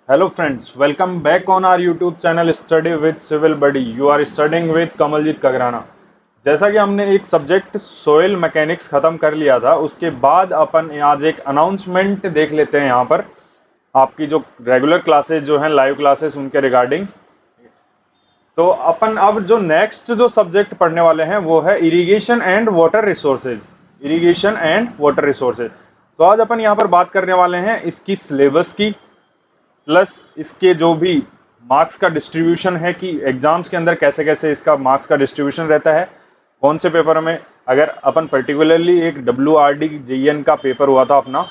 Hello friends, welcome back on our YouTube channel Study with Civil Buddy. You are studying with Kamaljeet कगराना। जैसा कि हमने एक subject soil mechanics खत्म कर लिया था, उसके बाद अपन आज एक अनाउंसमेंट देख लेते हैं यहाँ पर आपकी जो रेगुलर क्लासेस जो हैं लाइव क्लासेस उनके रिगार्डिंग। तो अपन अब जो नेक्स्ट जो सब्जेक्ट पढ़ने वाले हैं वो है irrigation and water resources. Irrigation and water resources. तो आज अपन यहाँ पर बात करने वाले हैं इसकी सिलेबस की, प्लस इसके जो भी मार्क्स का डिस्ट्रीब्यूशन है कि एग्जाम्स के अंदर कैसे कैसे इसका मार्क्स का डिस्ट्रीब्यूशन रहता है, कौन से पेपर में। अगर अपन पर्टिकुलरली एक WRD JN का पेपर हुआ था अपना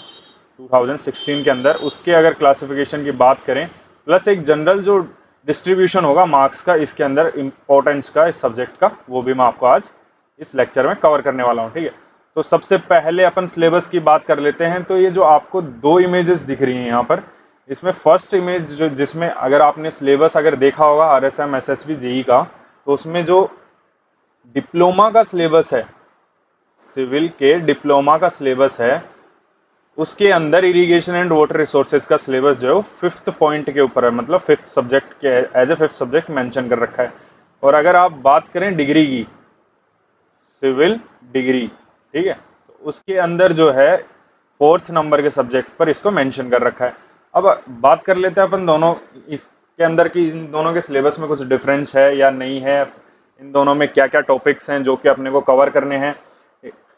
2016 के अंदर, उसके अगर क्लासिफिकेशन की बात करें, प्लस एक जनरल जो डिस्ट्रीब्यूशन होगा मार्क्स का इसके अंदर इंपॉर्टेंस का इस सब्जेक्ट का, वो भी मैं आपको आज इस लेक्चर में कवर करने वाला हूँ। ठीक है, तो सबसे पहले अपन सिलेबस की बात कर लेते हैं। तो ये जो आपको दो इमेजेस दिख रही हैं यहाँ पर, इसमें फर्स्ट इमेज जो जिसमें अगर आपने सिलेबस अगर देखा होगा RSM SSB JE का, तो उसमें जो डिप्लोमा का सिलेबस है, सिविल के डिप्लोमा का सिलेबस है, उसके अंदर इरिगेशन एंड वाटर रिसोर्सेज का सिलेबस जो है वो 5th पॉइंट के ऊपर है, मतलब 5th सब्जेक्ट के as a 5th subject mention कर रखा है। और अगर आप बात करें डिग्री की, सिविल डिग्री, ठीक है, तो उसके अंदर जो है 4th नंबर के सब्जेक्ट पर इसको मेंशन कर रखा है। अब बात कर लेते हैं अपन दोनों इसके अंदर की, इन दोनों के सिलेबस में कुछ डिफरेंस है या नहीं है, इन दोनों में क्या क्या टॉपिक्स हैं जो कि अपने को कवर करने हैं।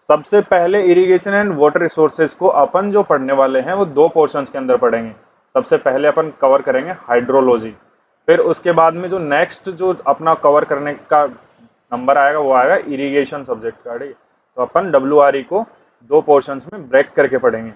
सबसे पहले इरिगेशन एंड वाटर रिसोर्सेज को अपन जो पढ़ने वाले हैं वो दो पोर्शंस के अंदर पढ़ेंगे। सबसे पहले अपन कवर करेंगे हाइड्रोलॉजी, फिर उसके बाद में जो नेक्स्ट जो अपना कवर करने का नंबर आएगा वो आएगा इरिगेशन सब्जेक्ट का। ठीक है, तो अपन WRE को दो पोर्शंस में ब्रेक करके पढ़ेंगे,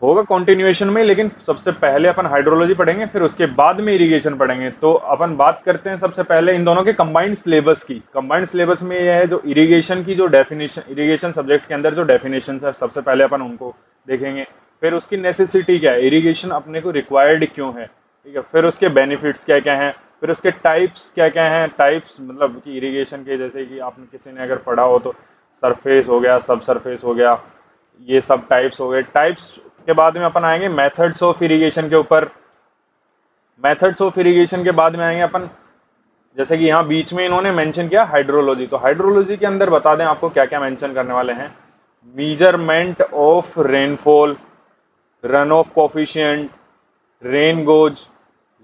होगा कंटिन्यूएशन में, लेकिन सबसे पहले अपन हाइड्रोलॉजी पढ़ेंगे, फिर उसके बाद में इरिगेशन पढ़ेंगे। तो अपन बात करते हैं सबसे पहले इन दोनों के कंबाइंड सिलेबस की। कंबाइंड सिलेबस में यह है जो इरिगेशन की जो डेफिनेशन, इरिगेशन सब्जेक्ट के अंदर जो डेफिनेशन है, सबसे पहले अपन उनको देखेंगे। फिर उसकी नेसेसिटी क्या है, इरिगेशन अपने को रिक्वायर्ड क्यों है, ठीक है, फिर उसके बेनिफिट्स क्या क्या हैं, फिर उसके टाइप्स क्या क्या हैं। टाइप्स मतलब कि इरिगेशन के, जैसे कि आपने किसी ने अगर पढ़ा हो तो सरफेस हो गया, सब सरफेस हो गया, ये सब टाइप्स हो गए। टाइप्स के बाद में अपन आएंगे मेथड्स ऑफ इरिगेशन के ऊपर। मेथड्स ऑफ इरिगेशन के बाद में आएंगे अपन, जैसे कि यहाँ बीच में इन्होंने मेंशन किया हाइड्रोलॉजी, तो हाइड्रोलॉजी के अंदर बता दें आपको क्या क्या मेंशन करने वाले हैं। Measurement of rainfall, run of coefficient, rain goes,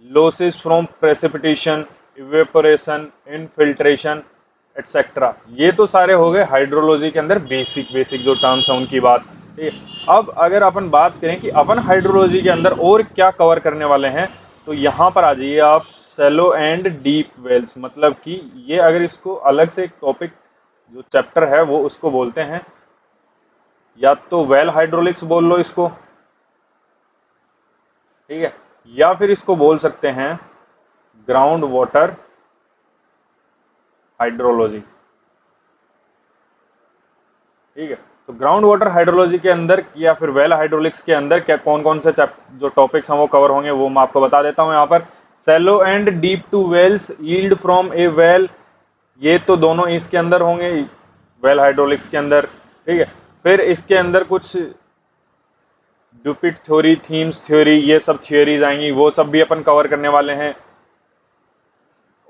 losses from precipitation, evaporation, infiltration, etcetera. ये तो सारे हो गए हाइड्रोलॉजी के अंदर बेसिक बेसिक जो टर्म्स हैं उनकी बात। ठीक है, अब अगर अपन बात करें कि अपन हाइड्रोलॉजी के अंदर और क्या कवर करने वाले हैं, तो यहाँ पर आ जाइए आप, सेलो एंड डीप वेल्स। मतलब कि ये अगर इसको अलग से एक टॉपिक जो चैप्टर है वो उसको बोलते हैं, या तो वेल हाइड्रोलिक्स बोल लो इसको, ठीक है, या फिर इसको बोल सकते हैं ग्राउंड वाटर हाइड्रोलॉजी। ठीक है, तो ग्राउंड वाटर हाइड्रोलॉजी के अंदर या फिर वेल हाइड्रोलिक्स के अंदर क्या कौन कौन से जो टॉपिक्स हैं वो कवर होंगे वो मैं आपको बता देता हूं यहाँ पर। Shallow and deep tube wells yield from a well, ये तो दोनों इसके अंदर होंगे वेल हाइड्रोलिक्स के अंदर। ठीक है, फिर इसके अंदर कुछ ड्यूपिट थ्योरी, थीम्स थ्योरी, ये सब थ्योरीज आएंगी, वो सब भी अपन कवर करने वाले हैं।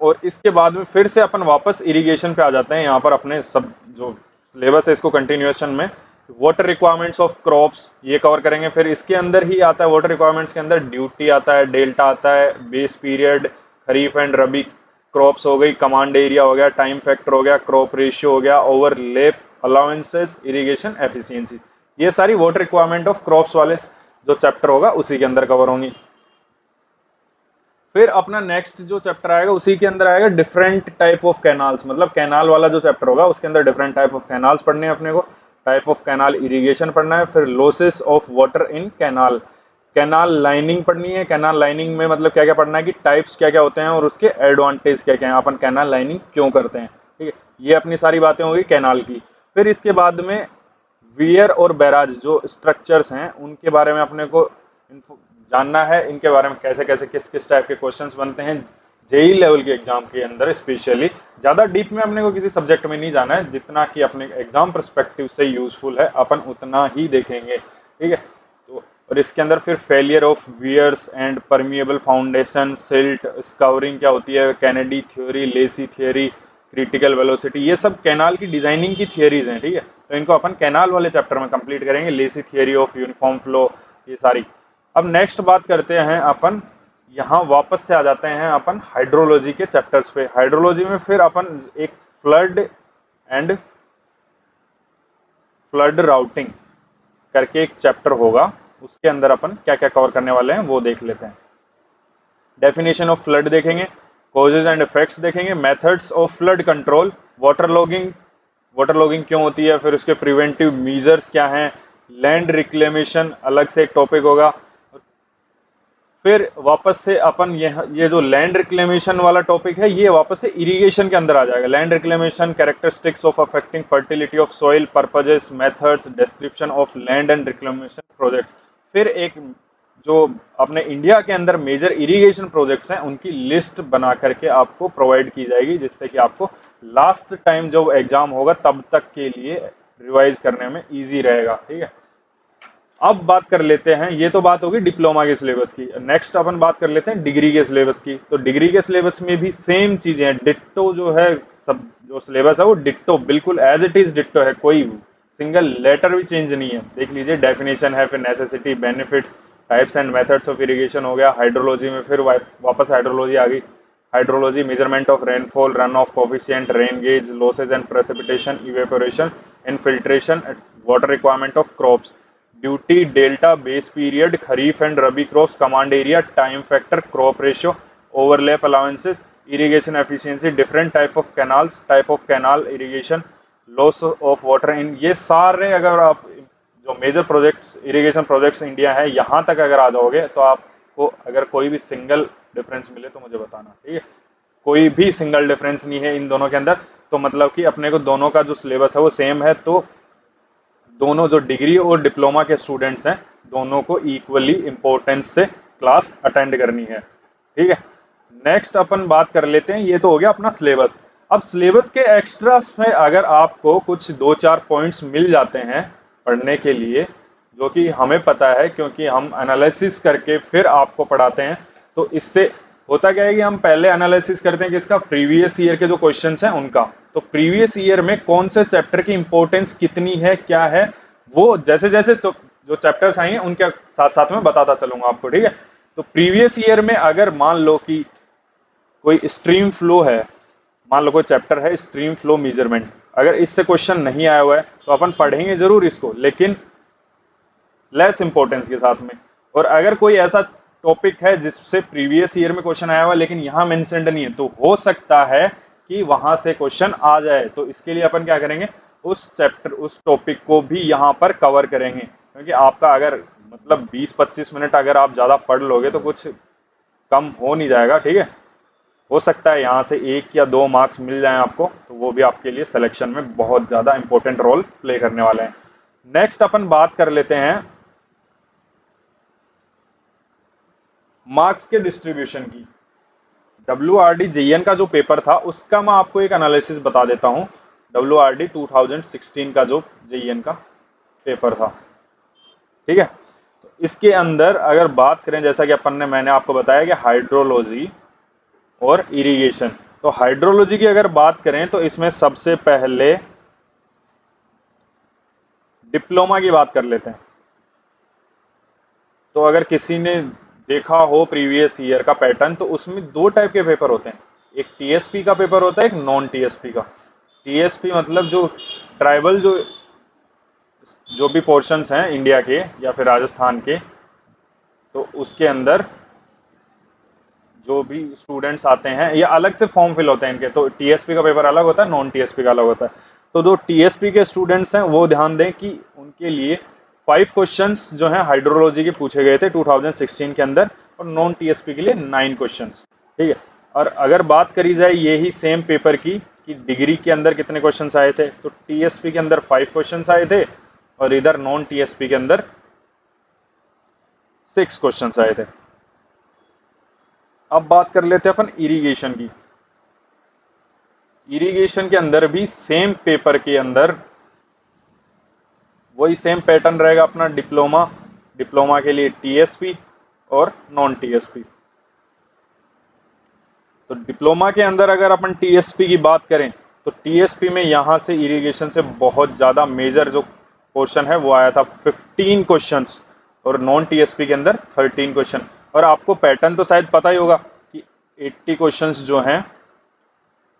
और इसके बाद में फिर से अपन वापस इरिगेशन पे आ जाते हैं। यहाँ पर अपने सब जो सिलेबस है इसको कंटिन्यूएशन में वाटर रिक्वायरमेंट्स ऑफ क्रॉप्स ये कवर करेंगे। फिर इसके अंदर ही आता है वाटर रिक्वायरमेंट्स के अंदर ड्यूटी आता है, डेल्टा आता है, base period, kharif and rabi crops हो गई, कमांड एरिया हो गया, टाइम फैक्टर हो गया, क्रॉप रेशियो हो गया, ओवरलेप अलाउंसेस, इरिगेशन एफिशिएंसी। ये सारी वाटर रिक्वायरमेंट ऑफ क्रॉप्स वाले जो चैप्टर होगा उसी के अंदर कवर होंगी। फिर अपना नेक्स्ट जो चैप्टर आएगा उसी के अंदर आएगा डिफरेंट टाइप ऑफ कैनाल्स, मतलब कैनाल वाला जो चैप्टर होगा उसके अंदर डिफरेंट टाइप ऑफ कैनाल्स पढ़ने हैं अपने को, टाइप ऑफ कैनाल इरिगेशन पढ़ना है। फिर losses of water in canal, canal lining पढ़नी है। कैनाल लाइनिंग में मतलब क्या क्या पढ़ना है कि टाइप्स क्या क्या होते हैं और उसके एडवांटेज क्या क्या हैं, अपन कैनाल लाइनिंग क्यों करते हैं। ठीक है, ये अपनी सारी बातें होगी कैनाल की। फिर इसके बाद में वियर और बैराज जो स्ट्रक्चर्स हैं उनके बारे में अपने को जानना है, इनके बारे में कैसे कैसे किस किस टाइप के क्वेश्चंस बनते हैं JEE लेवल के एग्जाम के अंदर। स्पेशली ज़्यादा डीप में अपने को किसी सब्जेक्ट में नहीं जाना है, जितना कि अपने एग्जाम परस्पेक्टिव से यूजफुल है अपन उतना ही देखेंगे। ठीक है, तो और इसके अंदर फिर failure of weirs and permeable foundation, silt, scouring क्या होती है, Kennedy theory, Lacey theory, critical velocity, ये सब कैनाल की डिजाइनिंग की थियरीज हैं, ठीक है। तो इनको अपन कैनाल वाले चैप्टर में कंप्लीट करेंगे, Lacey theory of uniform flow, ये सारी। अब नेक्स्ट बात करते हैं अपन, यहाँ वापस से आ जाते हैं अपन हाइड्रोलॉजी के चैप्टर्स पे। हाइड्रोलॉजी में फिर अपन एक फ्लड एंड फ्लड राउटिंग करके एक चैप्टर होगा, उसके अंदर अपन क्या क्या कवर करने वाले हैं वो देख लेते हैं। डेफिनेशन ऑफ फ्लड देखेंगे, कॉजेज एंड इफेक्ट्स देखेंगे, methods of flood control, water logging, water logging क्यों होती है, फिर उसके प्रिवेंटिव मेजर्स क्या हैं, लैंड रिक्लेमेशन अलग से एक टॉपिक होगा। फिर वापस से अपन ये जो लैंड रिक्लेमेशन वाला टॉपिक है, ये वापस से इरिगेशन के अंदर आ जाएगा। Land reclamation, characteristics of affecting fertility of soil, purposes, methods, description of land and reclamation project. फिर एक जो अपने इंडिया के अंदर मेजर इरिगेशन प्रोजेक्ट्स हैं, उनकी लिस्ट बना करके आपको प्रोवाइड की जाएगी, जिससे कि आपको लास्ट टाइम जब एग्जाम होगा तब तक के लिए रिवाइज करने में इजी रहेगा, ठीक है। अब बात कर लेते हैं, ये तो बात होगी डिप्लोमा के सिलेबस की। नेक्स्ट अपन बात कर लेते हैं डिग्री के सिलेबस की। तो डिग्री के सिलेबस में भी सेम चीजें हैं, डिट्टो जो है, सब जो सिलेबस है वो डिट्टो, बिल्कुल एज इट इज डिट्टो है, कोई सिंगल लेटर भी चेंज नहीं है। देख लीजिए, डेफिनेशन है, फिर necessity, benefits, types and methods of irrigation हो गया। हाइड्रोलॉजी में फिर वापस हाइड्रोलॉजी आ गई। Hydrology, measurement of rainfall, run of coefficient, rain gauge, losses and precipitation, evaporation, infiltration, water requirement of crops, duty, delta, base period, kharif and rabi crops, command area, time factor, crop ratio, overlap allowances, irrigation efficiency, different type of canals, type of canal irrigation, loss of water in, ये सारे अगर आप जो major projects, irrigation projects India है, यहाँ तक अगर आ जाओगे तो आपको अगर कोई भी सिंगल डिफरेंस मिले तो मुझे बताना, ठीक है। कोई भी सिंगल डिफरेंस नहीं है इन दोनों के अंदर, तो मतलब कि अपने को दोनों का जो सिलेबस है वो सेम है। तो दोनों जो डिग्री और डिप्लोमा के स्टूडेंट्स हैं, दोनों को इक्वली इंपॉर्टेंस से क्लास अटेंड करनी है, ठीक है। नेक्स्ट अपन बात कर लेते हैं, ये तो हो गया अपना सिलेबस। अब सिलेबस के एक्स्ट्रास में अगर आपको कुछ 2-4 पॉइंट्स मिल जाते हैं पढ़ने के लिए, जो कि हमें पता है क्योंकि हम एनालिसिस करके फिर आपको पढ़ाते हैं, तो इससे होता क्या है कि हम पहले एनालिसिस करते हैं कि इसका प्रीवियस ईयर के जो क्वेश्चंस हैं उनका, तो प्रीवियस ईयर में कौन से चैप्टर की इंपॉर्टेंस कितनी है, क्या है, वो जैसे जैसे जो चैप्टर्स आएंगे उनके साथ साथ में बताता चलूंगा आपको, ठीक है। तो प्रीवियस ईयर में अगर मान लो कि कोई स्ट्रीम फ्लो है, मान लो कोई चैप्टर है स्ट्रीम फ्लो मेजरमेंट, अगर इससे क्वेश्चन नहीं आया हुआ है तो अपन पढ़ेंगे जरूर इसको, लेकिन लेस इंपॉर्टेंस के साथ में। और अगर कोई ऐसा टॉपिक है जिससे प्रीवियस ईयर में क्वेश्चन आया हुआ लेकिन यहाँ मेंशन्ड नहीं है, तो हो सकता है कि वहां से क्वेश्चन आ जाए। तो इसके लिए अपन क्या करेंगे, उस चैप्टर, उस टॉपिक को भी यहाँ पर कवर करेंगे, क्योंकि आपका अगर मतलब 20-25 मिनट अगर आप ज्यादा पढ़ लोगे तो कुछ कम हो नहीं जाएगा, ठीक है। हो सकता है यहाँ से 1 या 2 मार्क्स मिल जाएं आपको, तो वो भी आपके लिए सिलेक्शन में बहुत ज्यादा इंपॉर्टेंट रोल प्ले करने वाले हैं। नेक्स्ट अपन बात कर लेते हैं मार्क्स के डिस्ट्रीब्यूशन की। WRD JN का जो पेपर था उसका मैं आपको एक एनालिसिस बता देता हूं। WRD 2016 का जो JN का पेपर था, ठीक है। तो इसके अंदर अगर बात करें, जैसा कि मैंने आपको बताया कि हाइड्रोलॉजी और इरिगेशन, तो हाइड्रोलॉजी की अगर बात करें तो इसमें सबसे पहले डिप्लोमा की बात कर लेते हैं। तो अगर किसी ने देखा हो प्रीवियस ईयर का पैटर्न, तो उसमें 2 टाइप के पेपर होते हैं, एक TSP का पेपर होता है, एक नॉन TSP का। TSP मतलब जो ट्राइबल जो भी पोर्शंस हैं इंडिया के या फिर राजस्थान के, तो उसके अंदर जो भी स्टूडेंट्स आते हैं, या अलग से फॉर्म फिल होते हैं इनके, तो TSP का पेपर अलग होता है, नॉन TSP का अलग होता है। तो जो TSP के स्टूडेंट्स हैं वो ध्यान दें कि उनके लिए 5 क्वेश्चंस जो हैं हाइड्रोलॉजी के पूछे गए थे 2016 के अंदर, और नॉन TSP के लिए 9 क्वेश्चंस, ठीक है। और अगर बात करी जाए यही सेम पेपर की कि डिग्री के अंदर कितने क्वेश्चंस आए थे, तो TSP के अंदर 5 क्वेश्चंस आए थे और इधर नॉन TSP के अंदर 6 क्वेश्चंस आए थे। अब बात कर लेते हैं अपन इरिगेशन की। इरिगेशन के अंदर भी सेम पेपर के अंदर वही सेम पैटर्न रहेगा अपना। डिप्लोमा डिप्लोमा के लिए टीएसपी और नॉन टीएसपी। तो डिप्लोमा के अंदर अगर अपन टीएसपी की बात करें तो टीएसपी में यहाँ से इरिगेशन से बहुत ज़्यादा मेजर जो पोर्शन है वो आया था 15 क्वेश्चंस, और नॉन टीएसपी के अंदर 13 क्वेश्चन। और आपको पैटर्न तो शायद पता ही होगा कि 80 क्वेश्चंस जो हैं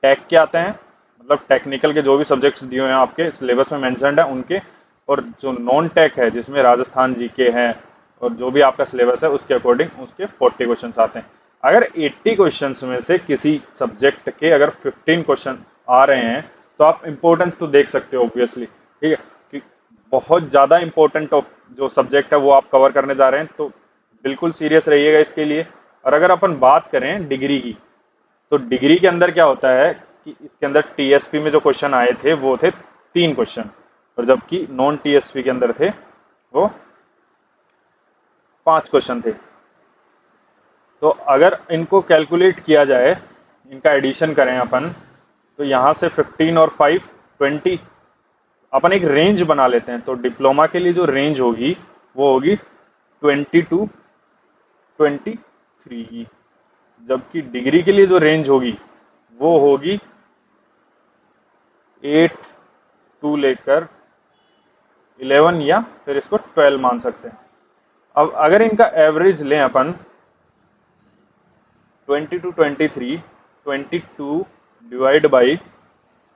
टेक के आते हैं, मतलब टेक्निकल के जो भी सब्जेक्ट्स दिए हुए हैं आपके सिलेबस में मेंशन्ड है उनके, और जो नॉन टेक है जिसमें राजस्थान जीके है और जो भी आपका सिलेबस है उसके अकॉर्डिंग उसके 40 क्वेश्चंस आते हैं। अगर 80 क्वेश्चंस में से किसी सब्जेक्ट के अगर 15 क्वेश्चन आ रहे हैं तो आप इंपॉर्टेंस तो देख सकते हो ऑब्वियसली, ठीक है, कि बहुत ज़्यादा इंपॉर्टेंट जो सब्जेक्ट है वो आप कवर करने जा रहे हैं, तो बिल्कुल सीरियस रहिएगा इसके लिए। और अगर अपन बात करें डिग्री की, तो डिग्री के अंदर क्या होता है कि इसके अंदर टीएसपी में जो क्वेश्चन आए थे वो थे 3 क्वेश्चन, और जबकि नॉन टीएसपी के अंदर थे वो 5 क्वेश्चन थे। तो अगर इनको कैलकुलेट किया जाए, इनका एडिशन करें अपन, तो यहाँ से 15 और 5 20, अपन एक रेंज बना लेते हैं। तो डिप्लोमा के लिए जो रेंज होगी वो होगी 20 टू 23, जबकि डिग्री के लिए जो रेंज होगी वो होगी 8 टू लेकर 11, या फिर इसको 12 मान सकते हैं। अब अगर इनका एवरेज लें अपन 20 टू 23, 22 डिवाइड बाई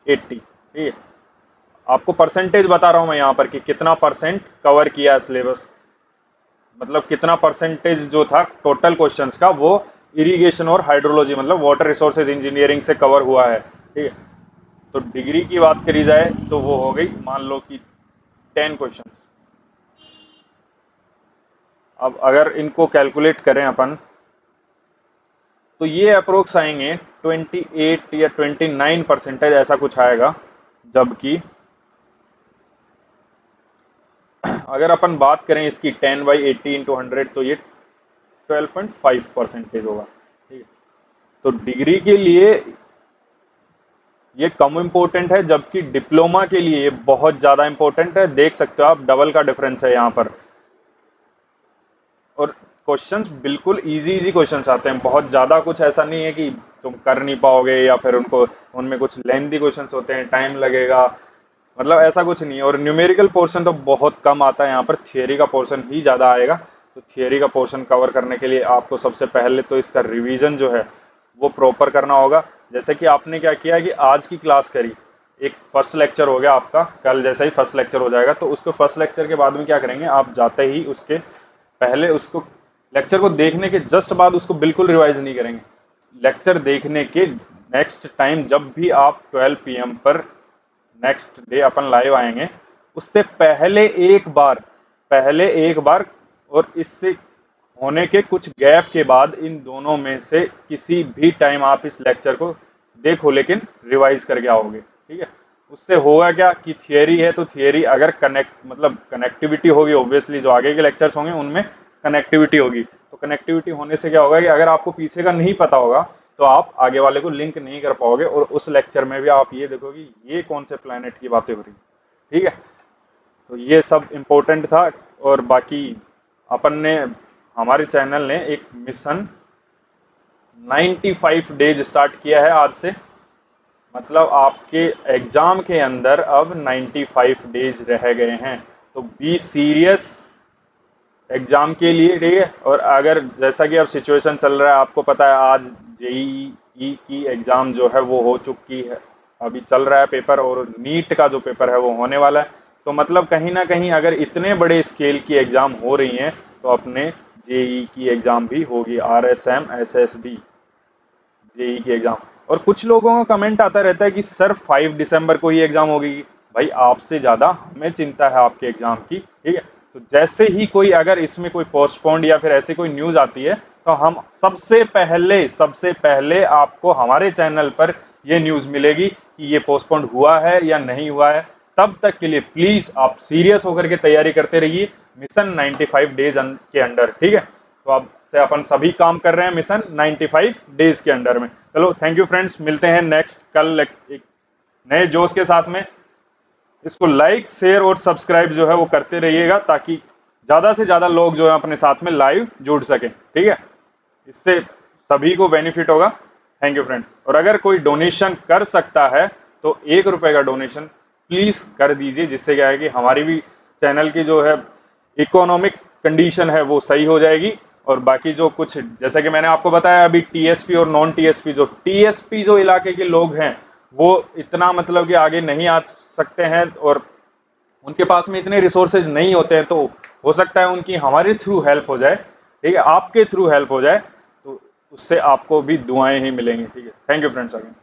80, ठीक है। आपको परसेंटेज बता रहा हूं मैं यहाँ पर कि कितना परसेंट कवर किया सिलेबस, मतलब कितना परसेंटेज जो था टोटल क्वेश्चंस का वो इरिगेशन और हाइड्रोलॉजी मतलब वाटर रिसोर्सेज इंजीनियरिंग से कवर हुआ है, ठीक है। तो डिग्री की बात करी जाए तो वो हो गई मान लो कि 10 क्वेश्चंस। अब अगर इनको कैलकुलेट करें अपन तो ये अप्रोक्स आएंगे 28 या 29% ऐसा कुछ आएगा, जबकि अगर अपन बात करें इसकी 10/80 इंटू 100 तो ये 12.5% होगा, ठीक है। तो डिग्री के लिए ये कम इंपॉर्टेंट है, जबकि डिप्लोमा के लिए ये बहुत ज्यादा इंपॉर्टेंट है। देख सकते हो आप डबल का डिफरेंस है यहाँ पर, और क्वेश्चंस बिल्कुल इजी इजी क्वेश्चंस आते हैं, बहुत ज्यादा कुछ ऐसा नहीं है कि तुम कर नहीं पाओगे या फिर उनको उनमें कुछ लेंथी क्वेश्चंस होते हैं टाइम लगेगा, मतलब ऐसा कुछ नहीं है। और न्यूमेरिकल पोर्शन तो बहुत कम आता है, यहाँ पर थियरी का पोर्शन ही ज़्यादा आएगा। तो थियरी का पोर्शन कवर करने के लिए आपको सबसे पहले तो इसका रिवीजन जो है वो प्रॉपर करना होगा। जैसे कि आपने क्या किया कि आज की क्लास करी, एक फर्स्ट लेक्चर हो गया आपका, कल जैसे ही फर्स्ट लेक्चर हो जाएगा तो उसको फर्स्ट लेक्चर के बाद में क्या करेंगे, आप जाते ही उसके पहले उसको लेक्चर को देखने के जस्ट बाद उसको बिल्कुल रिवाइज नहीं करेंगे। लेक्चर देखने के नेक्स्ट टाइम जब भी आप 12 PM पर नेक्स्ट डे अपन लाइव आएंगे उससे पहले एक बार और इससे होने के कुछ गैप के बाद इन दोनों में से किसी भी टाइम आप इस लेक्चर को देखो, लेकिन रिवाइज करके आओगे, ठीक है। उससे होगा क्या कि थियरी है तो थियरी अगर कनेक्टिविटी होगी, ऑब्वियसली जो आगे के लेक्चर्स होंगे उनमें कनेक्टिविटी होगी, तो कनेक्टिविटी होने से क्या होगा कि अगर आपको पीछे का नहीं पता होगा तो आप आगे वाले को लिंक नहीं कर पाओगे, और उस लेक्चर में भी आप ये देखोगे ये कौन से प्लैनेट की बातें हो रही, ठीक है। तो ये सब इम्पोर्टेंट था। और बाकी अपन ने हमारे चैनल ने एक मिशन 95 डेज स्टार्ट किया है आज से, मतलब आपके एग्जाम के अंदर अब 95 डेज रह गए हैं, तो बी सीरियस एग्जाम के लिए, ठीक है। और अगर जैसा कि अब सिचुएशन चल रहा है आपको पता है आज जेईई की एग्जाम जो है वो हो चुकी है, अभी चल रहा है पेपर, और नीट का जो पेपर है वो होने वाला है। तो मतलब कहीं ना कहीं अगर इतने बड़े स्केल की एग्जाम हो रही हैं तो अपने जेईई की एग्जाम भी होगी, RSM SSB जेईई की एग्जाम। और कुछ लोगों का कमेंट आता रहता है कि सर 5 दिसंबर को ही एग्जाम होगी। भाई आपसे ज्यादा हमें चिंता है आपके एग्जाम की, ठीक है। तो जैसे ही कोई अगर इसमें कोई पोस्टपोन्ड या फिर ऐसी कोई न्यूज आती है तो हम सबसे पहले आपको हमारे चैनल पर ये न्यूज मिलेगी कि ये पोस्टपोन्ड हुआ है या नहीं हुआ है। तब तक के लिए प्लीज आप सीरियस होकर के तैयारी करते रहिए मिशन 95 डेज के अंडर, ठीक है। तो अब से अपन सभी काम कर रहे हैं मिशन 95 डेज के अंडर में। चलो थैंक यू फ्रेंड्स, मिलते हैं नेक्स्ट कल एक नए जोश के साथ में। इसको लाइक शेयर और सब्सक्राइब जो है वो करते रहिएगा ताकि ज़्यादा से ज़्यादा लोग जो है अपने साथ में लाइव जुड़ सकें, ठीक है। इससे सभी को बेनिफिट होगा। Thank you friends. और अगर कोई डोनेशन कर सकता है तो 1 रुपए का डोनेशन प्लीज कर दीजिए, जिससे क्या है कि हमारी भी चैनल की जो है इकोनॉमिक कंडीशन है वो सही हो जाएगी। और बाकी जो कुछ, जैसा कि मैंने आपको बताया अभी, टीएसपी और नॉन टीएसपी, जो टीएसपी जो इलाके के लोग हैं वो इतना मतलब कि आगे नहीं आ सकते हैं और उनके पास में इतने रिसोर्सेज नहीं होते हैं, तो हो सकता है उनकी हमारे थ्रू हेल्प हो जाए, ठीक है, आपके थ्रू हेल्प हो जाए, तो उससे आपको भी दुआएं ही मिलेंगी, ठीक है। Thank you friends again.